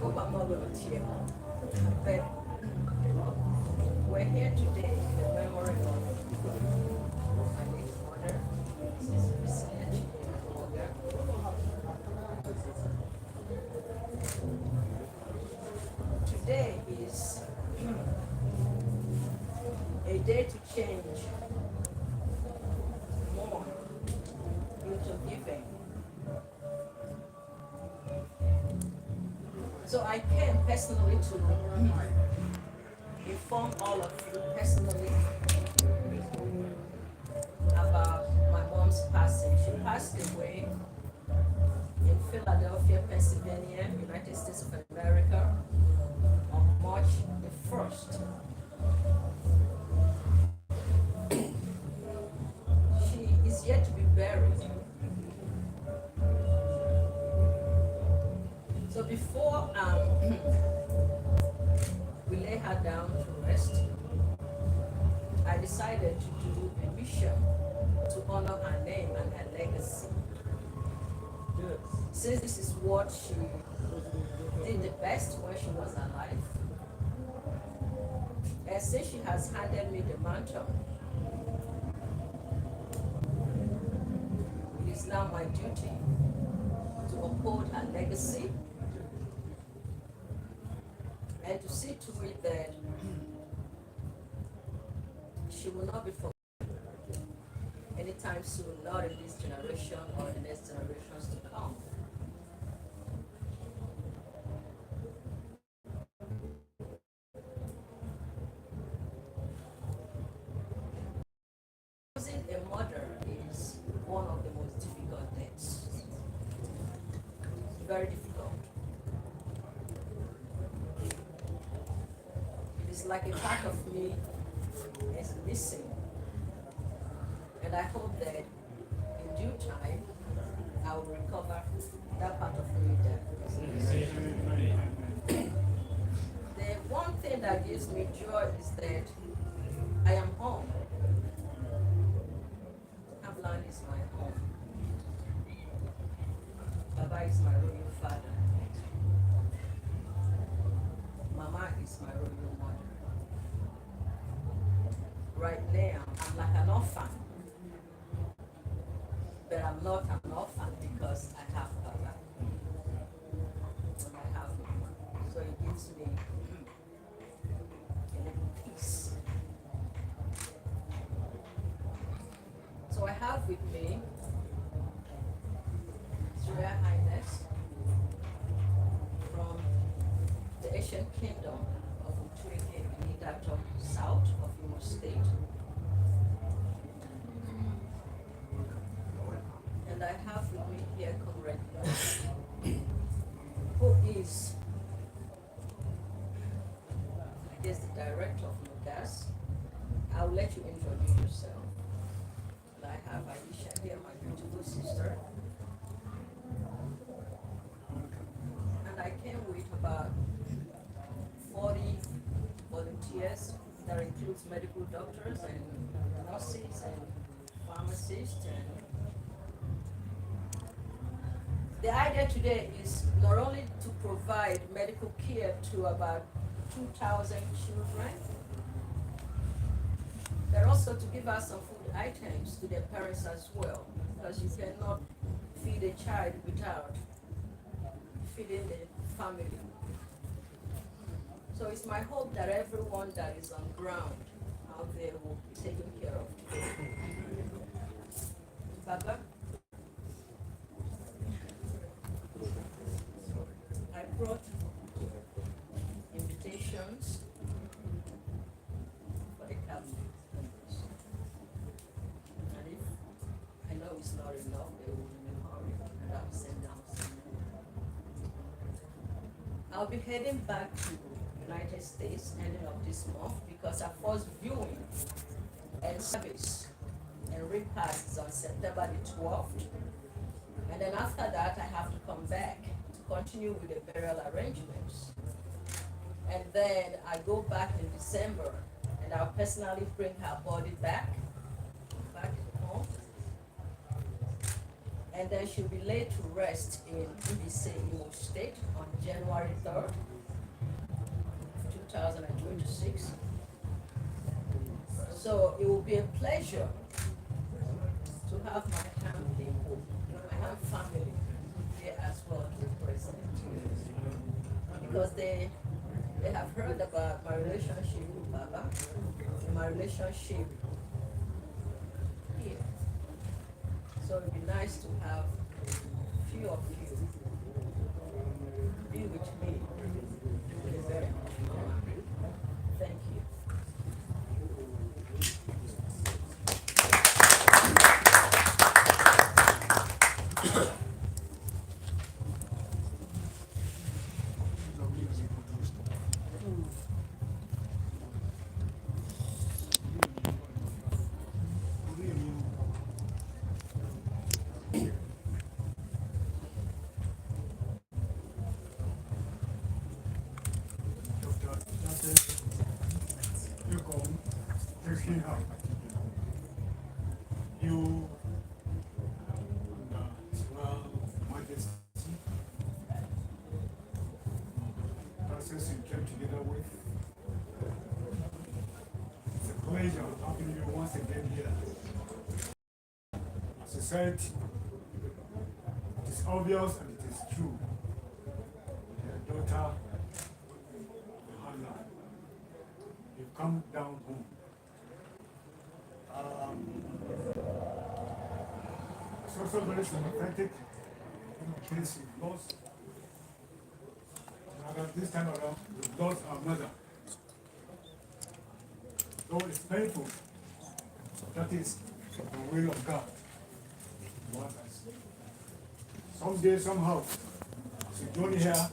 hope I'm not going to tear up. But we're here today in the memory of my late mother, Mrs. Chetachi Nwoga. Today is a day to change more into giving. So I came personally to inform all of you personally about my mom's passing. She passed away in Philadelphia, Pennsylvania, United States of America on March the 1st. She is yet to be buried. So before we lay her down to rest, I decided to do a mission to honor her name and her legacy. Since this is what she did the best when she was alive, and since she has handed me the mantle, it is now my duty to uphold her legacy and to see to it that she will not be forgotten anytime soon, not in this generation or the next generations to come. Losing a mother is one of the most difficult things. Very difficult. It's like a part of me is missing. And I hope that in due time, I will recover that part of me that is missing. The one thing that gives me joy is that I am home. Avalon is my home. Baba is my royal father. Mama is my royal mother. Right now, I'm like an orphan. But I'm not an orphan because I have Baba. And I have Mama. So it gives me a little peace. So I have with me His Royal Highness from the ancient kingdom of Uturike Binidato, south of Imo State. And I have with me here Comrade who is, I guess, the director of Nogas. I'll let you introduce yourself. And I have Aisha here, my beautiful sister. And I came with about 40 volunteers that includes medical doctors and nurses assist. And the idea today is not only to provide medical care to about 2,000 children, but also to give out some food items to their parents as well, because you cannot feed a child without feeding the family. So it's my hope that everyone that is on ground out there will be taken care of. Baba? I brought invitations for the cabinet members. And if I know it's not enough, they will be in a hurry, and I'll send down some. I'll be heading back to United States ending of this month because our first viewing and service and repast is on September the 12th. And then after that, I have to come back to continue with the burial arrangements. And then I go back in December and I'll personally bring her body back home. And then she'll be laid to rest in Ibise, Imo State on January 3rd. 2026. So it will be a pleasure to have my hand people, my hand family here as well to present. Because they have heard about my relationship with Baba and my relationship here. So it'd be nice to have a few of you be with me in a very thank you. You well, Majesty, process you came together with. It's a pleasure having you once again here. As I said, it is obvious and it is true. Your daughter, Hannah, you've come down home. It's also very sympathetic case you've lost. And this time around, you've lost our mother. Though it's painful, that is the will of God. Someday, somehow, as you journey here,